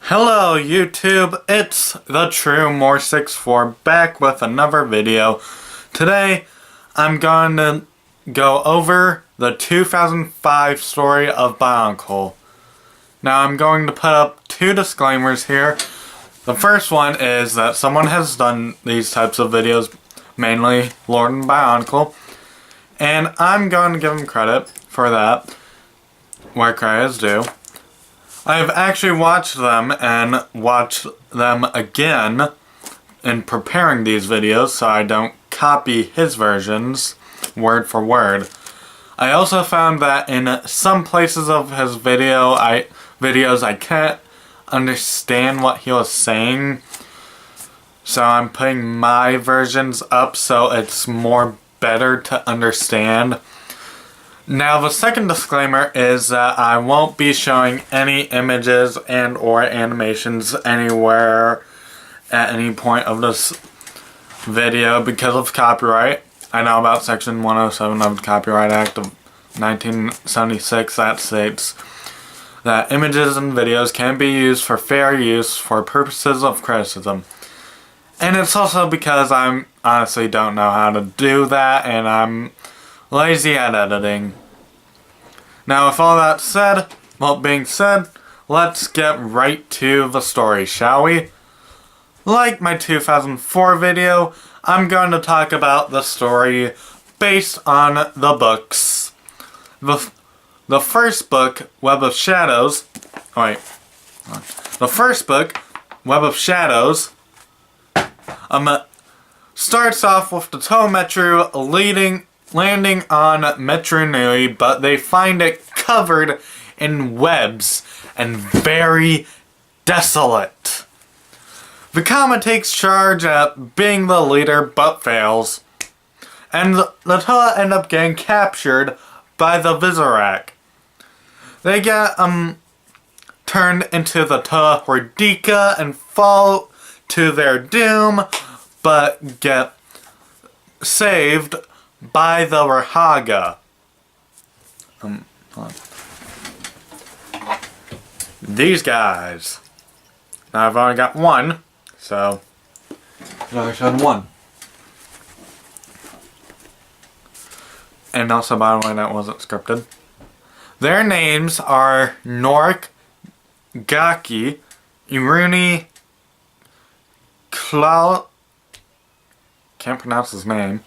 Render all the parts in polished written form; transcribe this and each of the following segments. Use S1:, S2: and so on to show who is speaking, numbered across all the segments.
S1: Hello YouTube, it's the True More 64 back with another video. Today I'm going to go over the 2005 story of Bionicle. Now I'm going to put up two disclaimers here. The first one is that someone has done these types of videos, mainly Lord and Bionicle, and I'm going to give him credit for that, where credit is due. I've actually watched them and watched them again in preparing these videos so I don't copy his versions word for word. I also found that in some places of his videos I can't understand what he was saying, so I'm putting my versions up so it's more better to understand. Now the second disclaimer is that I won't be showing any images and or animations anywhere at any point of this video because of copyright. I know about section 107 of the Copyright Act of 1976 that states that images and videos can be used for fair use for purposes of criticism. And it's also because I honestly don't know how to do that and I'm lazy at editing. Now with all that being said, let's get right to the story, shall we? Like my 2004 video, I'm going to talk about the story based on the books. The first book, Web of Shadows, starts off with the Toa landing on Metro Nui, but they find it covered in webs and very desolate. The Kama takes charge at being the leader but fails, and the Toa end up getting captured by the Visorak. They get turned into the Toa Hordika and fall to their doom, but get saved by the Rahaga. These guys. Now I've only got one, so I showed one. And also, by the way, that wasn't scripted. Their names are Norik, Gaki, Iruni, can't pronounce his name.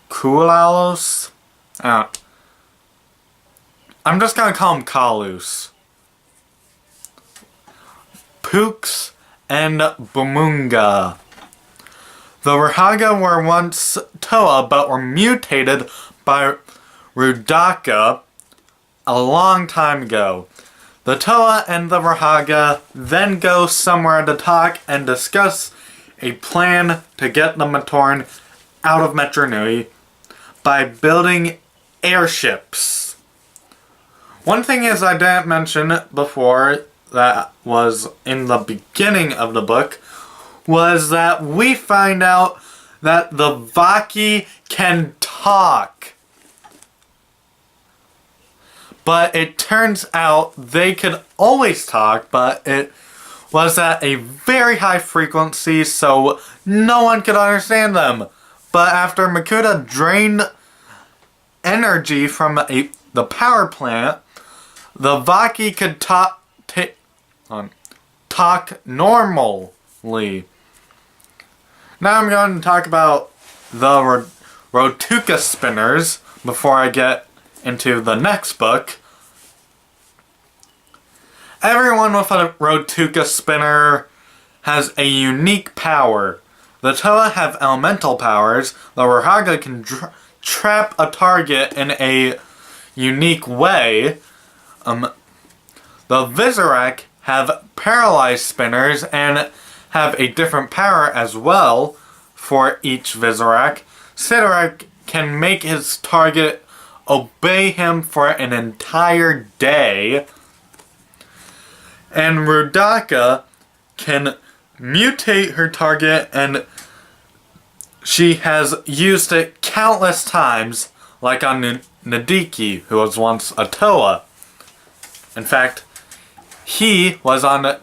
S1: Kulalos? I'm just gonna call him Kalus. Pooks and Bumunga. The Rahaga were once Toa but were mutated by Rudaka a long time ago. The Toa and the Rahaga then go somewhere to talk and discuss a plan to get the Matoran out of Metro Nui by building airships. One thing is I didn't mention before that was in the beginning of the book was that we find out that the Vaki can talk. But it turns out they could always talk, but it was at a very high frequency so no one could understand them. But after Makuta drained energy from the power plant, the Vaki could talk normally. Now I'm going to talk about the Rotuka spinners before I get into the next book. Everyone with a Rotuka spinner has a unique power. The Toa have elemental powers. The Rahaga can trap a target in a unique way. The Visorak have paralyzed spinners and have a different power as well for each Visorak. Sidorak can make his target obey him for an entire day. And Rudaka can mutate her target, and she has used it countless times, like on Nadiki, who was once a Toa. In fact, he was on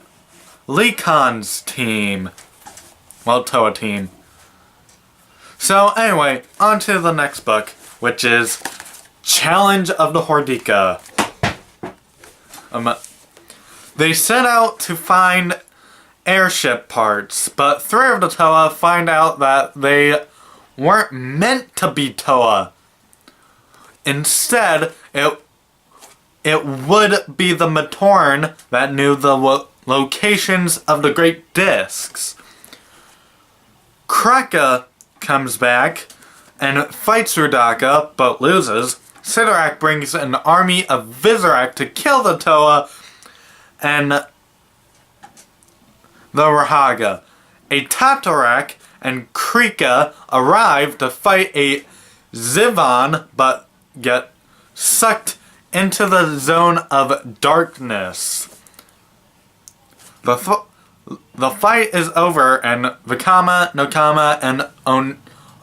S1: Likon's team. Well, Toa team. So anyway, on to the next book, which is Challenge of the Hordika. They set out to find airship parts, but 3 of the Toa find out that they weren't meant to be Toa. Instead, it would be the Matorn that knew the locations of the Great Discs. Kraka comes back and fights Rudaka, but loses. Sidorak brings an army of Vizorak to kill the Toa and the Rahaga. A Tatarak and Krika arrive to fight a Zivon, but get sucked into the zone of darkness. The fight is over, and Vakama, Nokama, and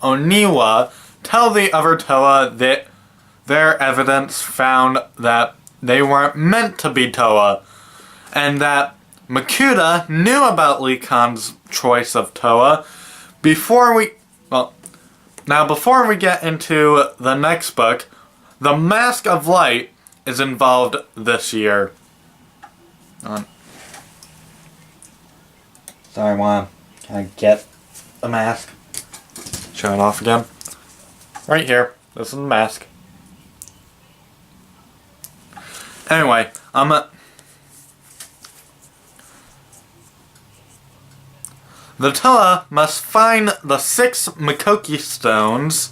S1: Oniwa tell the other Toa that their evidence found that they weren't meant to be Toa, and that Makuta knew about Likon's choice of Toa. Before we get into the next book, the Mask of Light is involved this year. Sorry, Mom. Can I get the mask? Show it off again. Right here. This is the mask. Anyway, the Toa must find the 6 Makoki stones.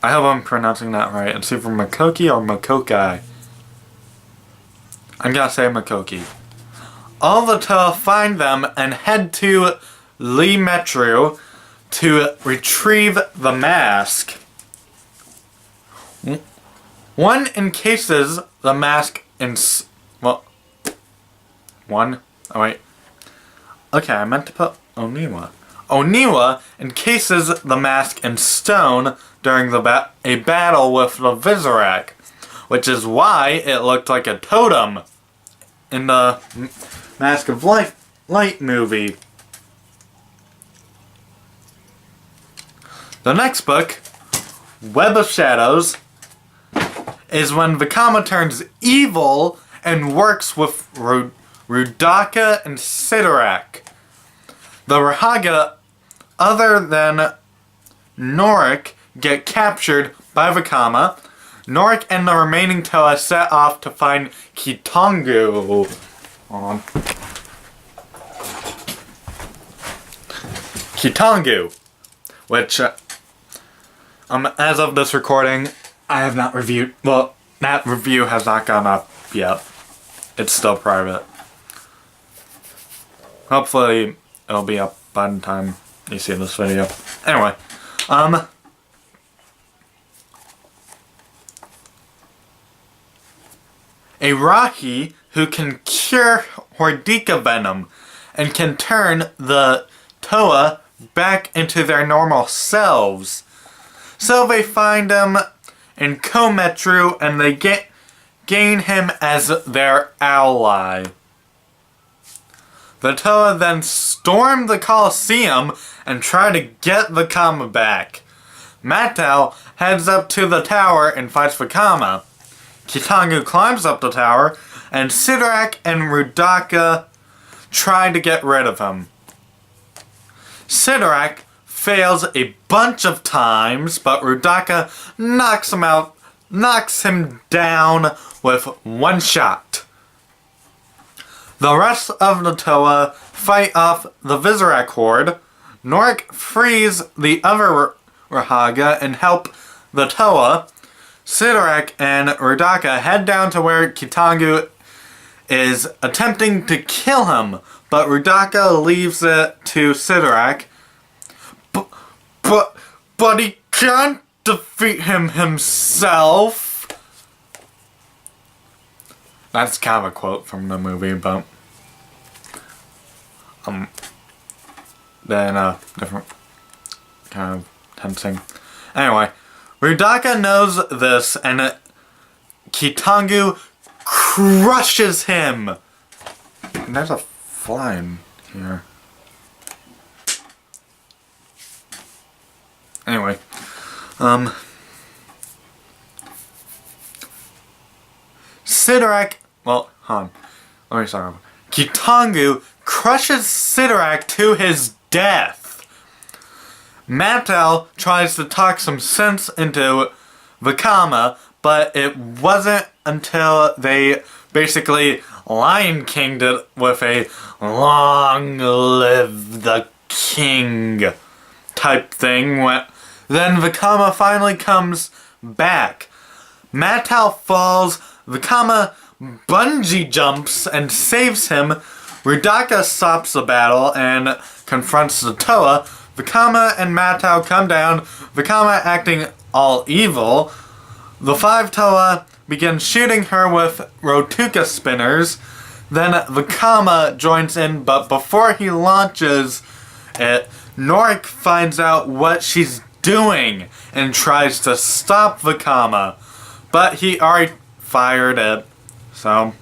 S1: I hope I'm pronouncing that right. It's either Makoki or Makokai. I'm gonna say Makoki. All the Toa find them and head to Limetru to retrieve the mask. One encases the mask in... one? Oh, wait. Okay, I meant to put Oniwa. Oniwa encases the mask in stone during a battle with the Vizorak, which is why it looked like a totem in the Mask of Light movie. The next book, Web of Shadows, is when Vakama turns evil and works with Rudaka and Sidorak. The Rahaga, other than Norik, get captured by Vakama. Norik and the remaining Toa set off to find Kitongu. Kitongu, which, as of this recording, I have not reviewed. Well, that review has not gone up yet. It's still private. Hopefully, it'll be up by the time you see this video. Anyway, a Rahi who can cure Hordika venom and can turn the Toa back into their normal selves. So they find him in Kometru and they gain him as their ally. The Toa then storm the Colosseum and try to get Vakama back. Matau heads up to the tower and fights Vakama. Kitongu climbs up the tower, and Sidorak and Rudaka try to get rid of him. Sidorak fails a bunch of times, but Rudaka knocks him down with one shot. The rest of the Toa fight off the Vizorak horde. Norik frees the other Rahaga and help the Toa. Sidorak and Rudaka head down to where Kitongu is attempting to kill him, but Rudaka leaves it to Sidorak. But he can't defeat him himself. That's kind of a quote from the movie, but then different kind of tensing. Anyway, Rudaka knows this, and Kitongu crushes him. there's a fly in here. Anyway, Sidorak, well, hold on, let me start over. Kitangu crushes Sidorak to his death. Mattel tries to talk some sense into Vakama, but it wasn't until they basically Lion Kinged it with a long live the king type thing. Then Vakama finally comes back. Mattel falls, Vakama bungee jumps and saves him. Rudaka stops the battle and confronts the Toa. Vakama and Mattel come down, Vakama acting all evil. The 5 Toa begin shooting her with Rotuka spinners. Then Vakama joins in, but before he launches it, Norik finds out what she's doing and tries to stop Vakama. But he already fired it, so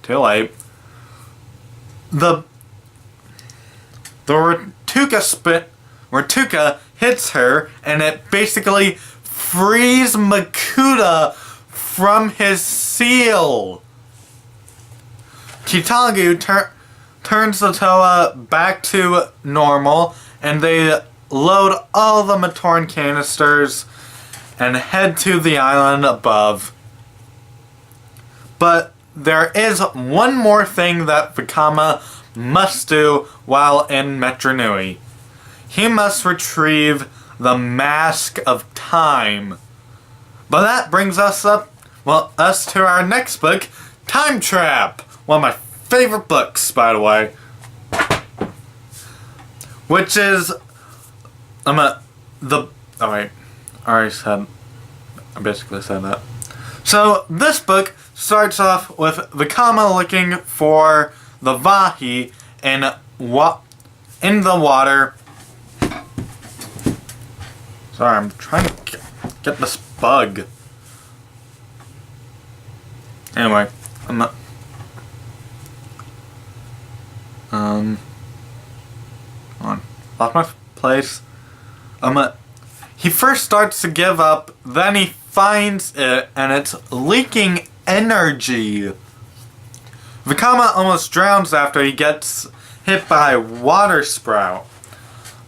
S1: too late. The Rotuka hits her, and it basically frees Makuta from his seal. Kitangu turns the Toa back to normal, and they load all the Matoran canisters and head to the island above. But there is one more thing that Vakama must do while in Metro Nui. He must retrieve the Mask of Time. But that brings us to our next book, Time Trap. One of my favorite books, by the way. Which is, I basically said that. So, this book starts off with Vakama looking for the Vahi in the water. Sorry, I'm trying to get this bug. Anyway, lost my place. He first starts to give up, then he finds it, and it's leaking energy. Vakama almost drowns after he gets hit by a water sprout.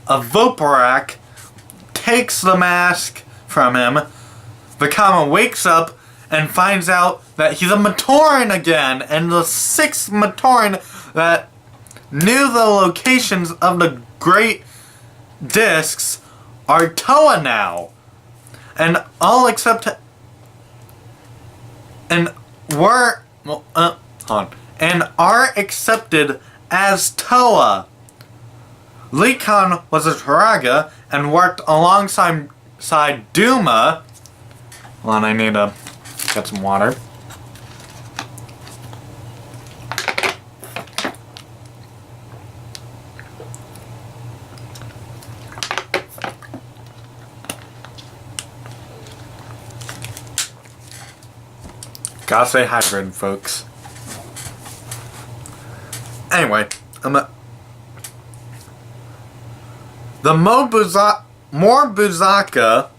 S1: A Voporak takes the mask from him. Vakama wakes up and finds out that he's a Matoran again, and the 6th Matoran that knew the locations of the Great Discs are Toa now. And all except and are accepted as Toa. Likon was a Turaga and worked alongside Duma. Hold on, I need to get some water. Gotta stay hydrated, folks. Anyway, the Morbuzaka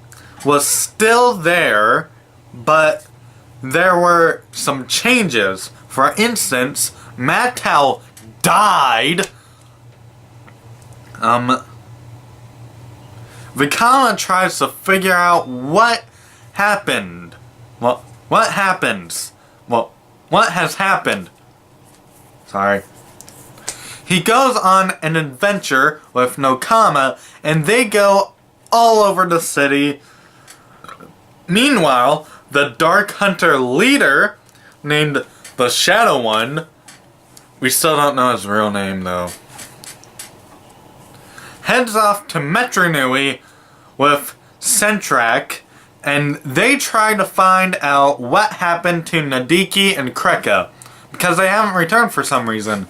S1: was still there, but there were some changes. For instance, Mattel died. Vakama tries to figure out what happened. Well, what happens? Well, what has happened? Sorry. He goes on an adventure with Nokama, and they go all over the city. Meanwhile, the Dark Hunter leader, named the Shadow One, we still don't know his real name though, heads off to Metro Nui with Centrak, and they try to find out what happened to Nadiki and Kreka, because they haven't returned for some reason.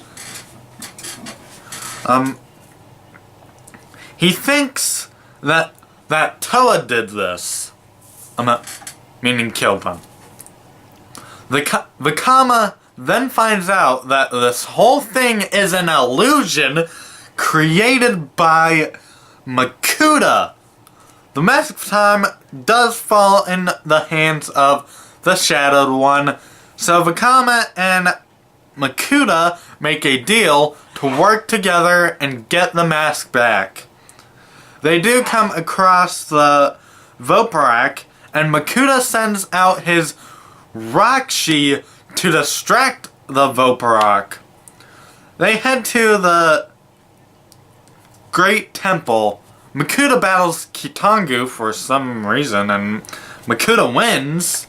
S1: He thinks that Toa did this. Meaning killed him. Vakama then finds out that this whole thing is an illusion created by Makuta. The Mask of Time does fall in the hands of the Shadowed One, so Vakama and Makuta make a deal to work together and get the mask back. They do come across the Voparak, and Makuta sends out his Rakshi to distract the Voparak. They head to the Great Temple. Makuta battles Kitangu for some reason, and Makuta wins.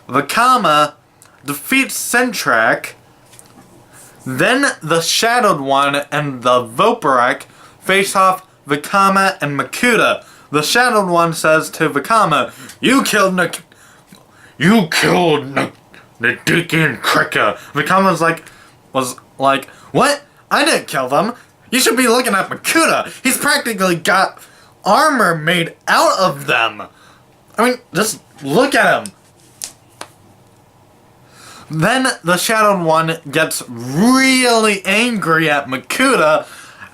S1: Vakama defeats Sentrak. Then the Shadowed One and the Voparak face off Vakama and Makuta. The Shadowed One says to Vakama, You killed Nadiki and Krika. Vakama was like, what? I didn't kill them. You should be looking at Makuta. He's practically got armor made out of them. I mean, just look at him. Then the Shadowed One gets really angry at Makuta,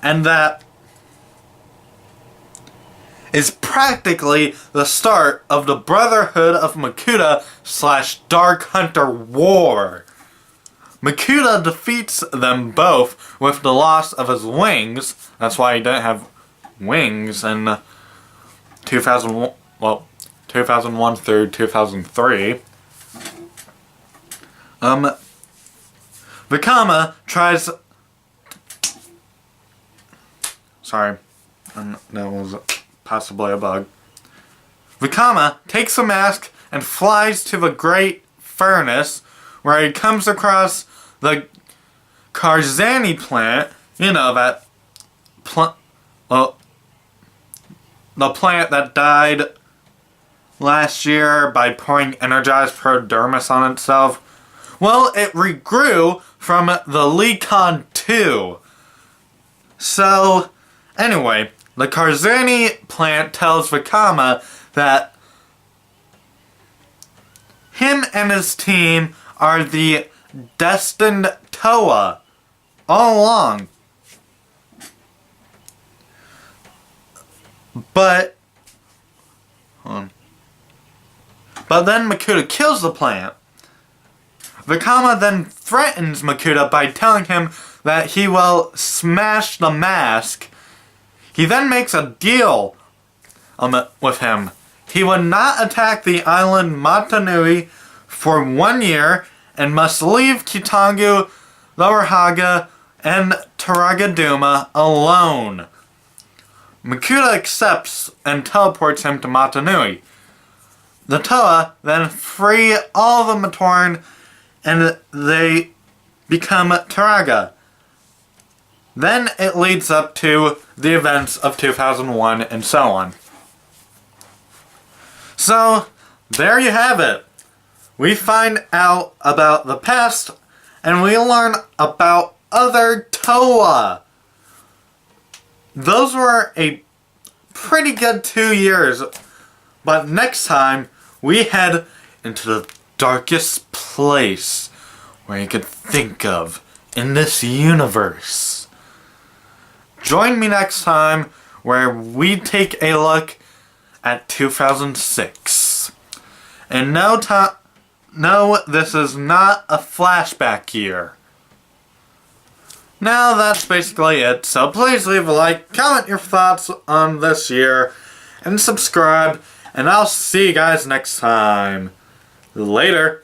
S1: and that is practically the start of the Brotherhood of Makuta / Dark Hunter War. Makuta defeats them both with the loss of his wings. That's why he didn't have wings in 2001 through 2003. Vakama tries... Sorry. That was possibly a bug. Vakama takes the mask and flies to the Great Furnace, where he comes across the Karzani plant. You know, that the plant that died last year by pouring energized prodermis on itself. Well, it regrew from the Lecon 2. So, anyway, the Karzani plant tells Vakama that him and his team are the destined Toa all along. But then Makuta kills the plant. Vakama then threatens Makuta by telling him that he will smash the mask. He then makes a deal with him. He would not attack the island Matanui for 1 year and must leave Kitangu, Lower Haga, and Taragaduma alone. Makuta accepts and teleports him to Matanui. The Toa then free all the Matoran and they become Taraga. Then it leads up to the events of 2001 and so on. So, there you have it. We find out about the past and we learn about other Toa. Those were a pretty good 2 years, but next time we head into the darkest place where you could think of in this universe. Join me next time where we take a look at 2006. And no, this is not a flashback year. Now that's basically it, so please leave a like, comment your thoughts on this year, and subscribe, and I'll see you guys next time. Later.